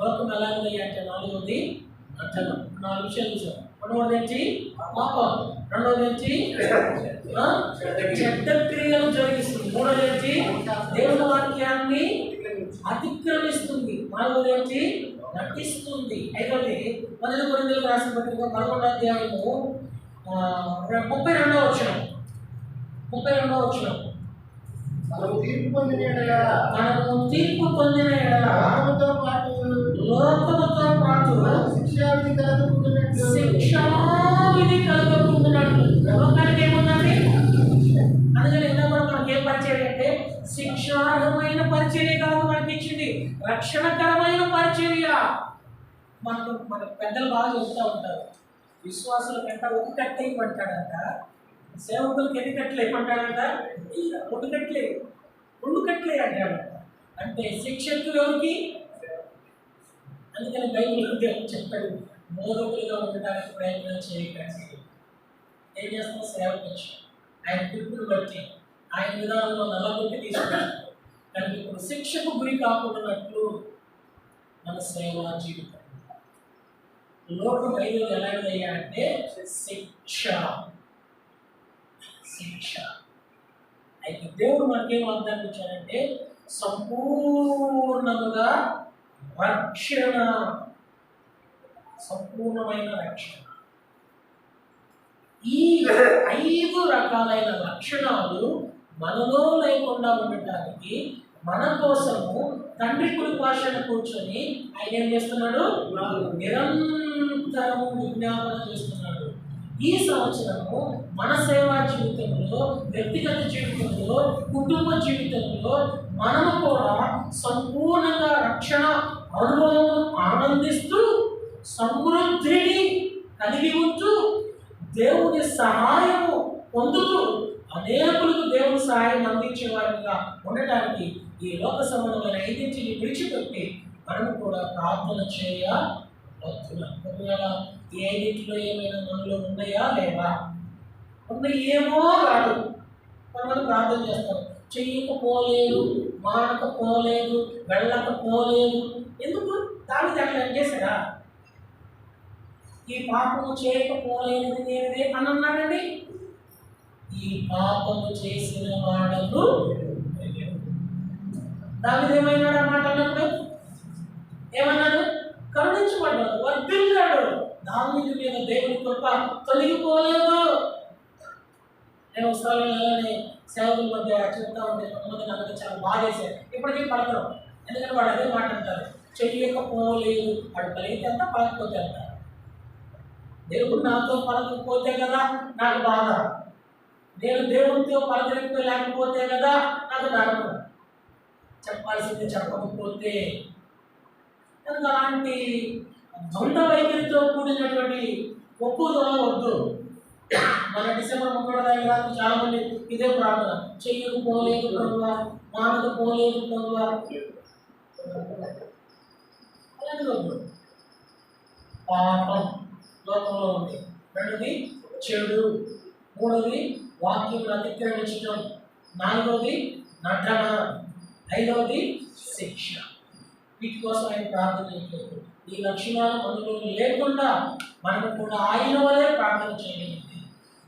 లోకం ఎలాగది అంటే నాలుగోది నటన. 4 విషయాలు చూసాం. రెండవది ఏంటి? పాపం. రెండవది ఏంటి? చెడ్డ క్రియలు జరిగిస్తుంది. మూడవది ఏంటి? దేవుని వాక్యాన్ని అతిక్రమిస్తుంది. నాలుగవది ఏంటి? నటిస్తుంది. ఐదవది 12 కొరింథీయులకు రాసిన పత్రిక 11వ అధ్యాయము 32వ వచనం. మనము తీర్పు పొందిన ఎడల లోకముతో పాటు శిక్షావిధి కలుగుతున్నట్లు లోకానికి ఏముందండి? అందుకని ఇందా కూడా మనకి ఏం పరిచయం అంటే శిక్షార్హమైన పరిచర్య కాదు మనకి ఇచ్చింది, రక్షణకరమైన పరిచర్య. మన పెద్దలు బాగా చెప్తూ ఉంటారు, విశ్వాసుల కంట ఒక కట్ట ఇవ్వమంటాడంట, సేవకులకి ఎన్ని కట్టలు ఇవ్వమంటాడంట? 2 కట్టలే అంటాడంట. అంటే శిక్షకు ఎవరికి? అందుకని బైబిల్ దేవుడు చెప్పాడు, బోధకులుగా ఉండడానికి ప్రయత్నం చేయకండి. ఏం చేస్తాం? సేవకు వచ్చి ఆయన పిలుపుని బట్టి ఆయన విధానంలో నల్లగొట్టి తీసుకుంటారు. కానీ ఇప్పుడు శిక్షకు గురి కాకుండానట్లు మన సేవా జీవితం. లోకం బైబిల్ ఎలాగయ్యా అంటే శిక్ష. అయితే దేవుడు మనకేం వాగ్దానం ఇచ్చాడంటే సంపూర్ణముగా రక్షణ, సంపూర్ణమైన రక్షణ. ఈ 5 రకాలైన లక్షణాలు మనలో లేకుండా ఉండటానికి మన కోసము తండ్రి కుడి పార్శ్వన కూర్చొని ఆయన ఏం చేస్తున్నాడు? నిరంతరము విజ్ఞాపన చేస్తున్నాడు. ఈ సంవత్సరము మన సేవా జీవితంలో, వ్యక్తిగత జీవితంలో, కుటుంబ జీవితంలో మనము కూడా సంపూర్ణంగా రక్షణ అనుభవం ఆనందిస్తూ సమృద్ధిని కలిగి ఉంటూ దేవుని సహాయము పొందుతూ అనేకులకు దేవుని సహాయం అందించే వారిగా ఉండటానికి ఈ లోక సంబంధమైన 5 విడిచిపెట్టి మనం కూడా ప్రార్థన చేయవచ్చున్నాం. ఈ 5 ఏమైనా మనలో ఉన్నాయా లేవా? ఏమో కాదు. కొంతమంది ప్రార్థన చేస్తారు, చెయ్యకపోలేదు, మానకపోలేదు, వెళ్ళకపోలేదు. ఎందుకు? దాన్ని అట్లా చేశారా? ఈ పాపము చేయకపోలేదు నేనే అని అన్నాడండి. ఈ పాపము చేసిన వాడను దావిది ఏమైనాడు? ఆ మాట అన్నప్పుడు ఏమన్నాడు? కరుణించబడ్డాడు, వర్ధిల్లాడు. దావీదు మీద దేవుని కృప తొలగిపోలేదు. నేను ఒకసారి సేవకుల మధ్య చెప్తా ఉంటే కొంతమంది నాకు చాలా బాగా చేశారు. ఇప్పటికీ పలకరు, ఎందుకంటే వాడు అదే మాట అంటారు, చెయ్యకపోలేదు. వాడు పలికితే అంతా పలకపోతే అంటారు. దేవుడు నాతో పలకపోతే కదా నాకు బాధ, నేను దేవుడితో పలకరింపలేకపోతే కదా నాకు నరకం. చెప్పాల్సింది చెప్పకపోతే అలాంటి ద్వంద్వ వైఖరితో కూడినటువంటి ఒప్పుదల వద్దు. మన డిసెంబర్ 31 చాలా మంది ఇదే ప్రార్థన, చెయ్యకు పోలేదు ప్రభువా, మానకు పోలేదు ప్రభువా. అలాంటి వద్దు. పాపం లోకంలో ఉంది. రెండోది చెడు, మూడోది వాక్యం అతిక్రమించడం, నాలుగోది నటన, ఐదవది శిక్ష. వీటి కోసం ఆయన ప్రార్థన చేయలేదు. ఈ లక్షణాలు మనలో లేకుండా మనకు కూడా ఆయన వలే ప్రార్థన చేయగలిగింది.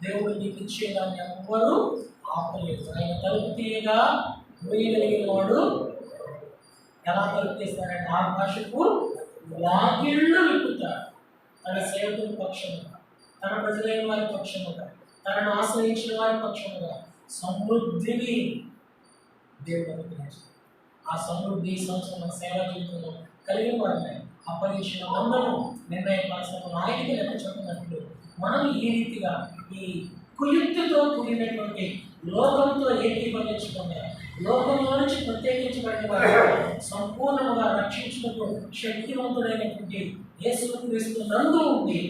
దేవుడు నీకు ఇచ్చేదాన్ని ఎవ్వరూ ఆపలేదు. ఆయన తలుపు తీయగా వేయగలిగిన వాడు ఎలా తలుపు తీస్తారంటే ఆకాశపు వాకిళ్ళు విప్పుతాడు. తన సేవకుల పక్షముగా, తన ప్రజలైన వారి పక్షముగా, తనను ఆశ్రయించిన వారి పక్షముగా సమృద్ధిని దేవుడు అనుగ్రహించాడు. ఆ సమృద్ధి సంవత్సరం మన సేవా జీవితంలో కలిగిన వారిని అప్పగించిన మందము నిర్ణయపరచడం ఆయనకి లెక్క చెప్పినట్లు మనం ఈ రీతిగా ఈ కుయుక్తితో కూడినటువంటి లోకంతో ఏకీభవించకుండా లోకంలో నుంచి ప్రత్యేకించబడిన వారిని సంపూర్ణంగా రక్షించుటకు శక్తివంతుడైనటువంటి యేసుక్రీస్తు నందు ఉండి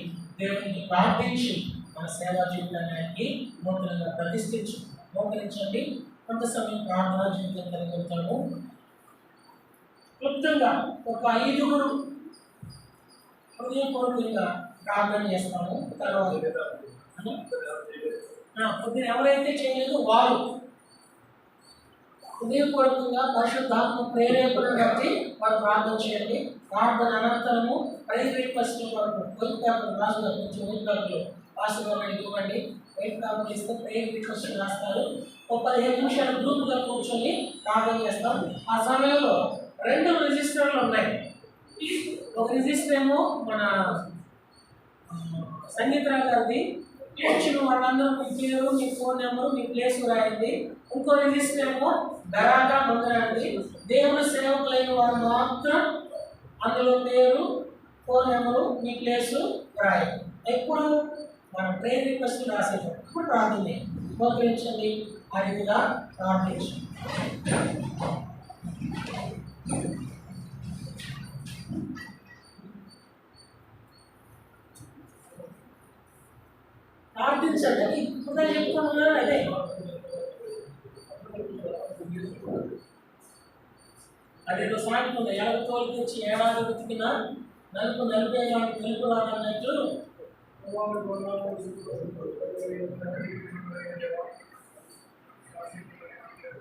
దేవుడిని ప్రార్థించి మన సేవా జీవితాన్ని నూతనంగా మోకరించండి. కొంత సమయం ప్రార్థనా జీవితం కలిగి ఉంటాము. క్లుప్తంగా ఒక 5 హృదయపూర్వకంగా ప్రార్థన చేస్తాము. తర్వాత కొద్దిగా ఎవరైతే చేయలేదో వారు హృదయపూర్వకంగా పరిశుద్ధాత్మ ప్రేరేపణ బట్టి వారు ప్రార్థన చేయండి. ప్రార్థన అనంతరము ప్రైజ్ రిక్వెస్ట్ వరకు వైట్ పేపర్ రాసుగారు కొంచెం వైట్ పేపర్లు రాసుగారు ఇవ్వండి. వైట్ పేపర్ ఇస్తే ప్రేజ్ రిక్వెస్ట్ రాస్తారు. ఒక 15 నిమిషాలు గ్రూప్గా కూర్చొని ప్రార్థన చేస్తాం. ఆ సమయంలో 2 రిజిస్టర్లు ఉన్నాయి. ఒక రిజిస్టర్ ఏమో మన సంగీతరావు గారిది, వచ్చిన వాళ్ళందరూ మీ పేరు, మీ ఫోన్ నెంబరు, మీ ప్లేస్ రాయండి. ఇంకో రిజిస్టర్ ఏమో బరాగా మందిరానికి దేవుడు సేవకులైన వారు మాత్రం అందులో పేరు, ఫోన్ నెంబరు, మీ ప్లేసు రాయండి. ఎప్పుడు మనం ప్రేయర్ రిక్వెస్ట్ రాసేటప్పుడు ఇప్పుడు ప్రార్థన మోకరించండి. ఆ రీతిగా ప్రార్థించండి. ప్రార్థించండి. అది ఇప్పుడు చెప్పుకున్నారు. అదే అదేదో సాయంత్రం ఉంది, ఎడవ తోలు తెచ్చి ఏడాది వెతికినా నలుపు నలిపే తెలుపు రాదన్నట్టు